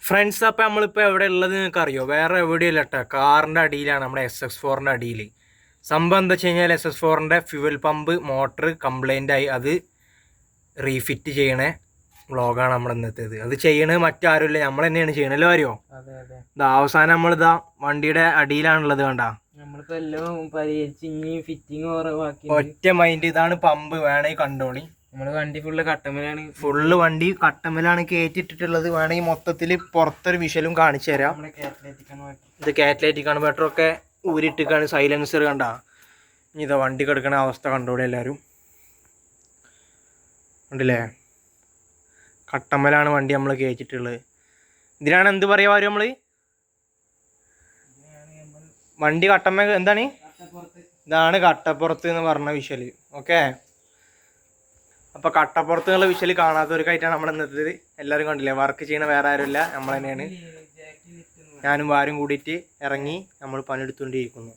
Friends, അപ്പം നമ്മളിപ്പോൾ എവിടെ ഉള്ളത് നിങ്ങൾക്ക് അറിയോ? വേറെ എവിടെയല്ല കേട്ടോ, കാറിൻ്റെ അടിയിലാണ്, നമ്മുടെ SX4 അടിയിൽ. സംഭവം എന്താ വെച്ച് കഴിഞ്ഞാൽ SX4 fuel pump motor complaint ആയി. അത് റീഫിറ്റ് ചെയ്യണേ വ്ളോഗാണ് നമ്മുടെ ഇന്നത്തേത്. അത് ചെയ്യണത് മറ്റാരുമില്ല, നമ്മൾ തന്നെയാണ് ചെയ്യണല്ലോ. അറിയോ? ഇതാ അവസാനം നമ്മളിതാ വണ്ടിയുടെ അടിയിലാണുള്ളത്. കണ്ട ഒറ്റ മൈൻഡ്. ഇതാണ് പമ്പ്, വേണമെങ്കിൽ കണ്ടോളി. നമ്മള് വണ്ടി ഫുള്ള് കട്ടമലാണ്, വണ്ടി കട്ടമലാണ് കയറ്റിട്ടിട്ടുള്ളത്. വേണമെങ്കിൽ മൊത്തത്തിൽ പുറത്തൊരു വിഷലും കാണിച്ചു തരാം. ഇത് കാറ്റലൈറ്റിക് കൺവെർട്ടറൊക്കെ ഊരിട്ടിക്കാണ്. സൈലൻസർ കണ്ട. ഇതാ വണ്ടി കിടക്കണ അവസ്ഥ കണ്ടോളി എല്ലാവരും. ഉണ്ടല്ലേ, കട്ടമ്മലാണ് വണ്ടി നമ്മൾ കയറ്റിട്ടുള്ളത്. ഇതിനാണ് എന്ത് പറയാ വരും നമ്മള്? വണ്ടി കട്ടമ്മ എന്താണ്? ഇതാണ് കട്ടപ്പുറത്ത് എന്ന് പറഞ്ഞ വിഷല്. ഓക്കെ, അപ്പോൾ കട്ടപ്പുറത്ത് എന്നുള്ള വിഷല് കാണാത്തവർക്കായിട്ടാണ് നമ്മൾ ഇന്നത്തെ. എല്ലാവരും കണ്ടില്ലേ, വർക്ക് ചെയ്യണ വേറെ ആരുമില്ല, നമ്മൾ തന്നെയാണ്. ഞാനും വാരും കൂടിയിട്ട് ഇറങ്ങി നമ്മൾ പണിയെടുത്തുകൊണ്ടിരിക്കുന്നു.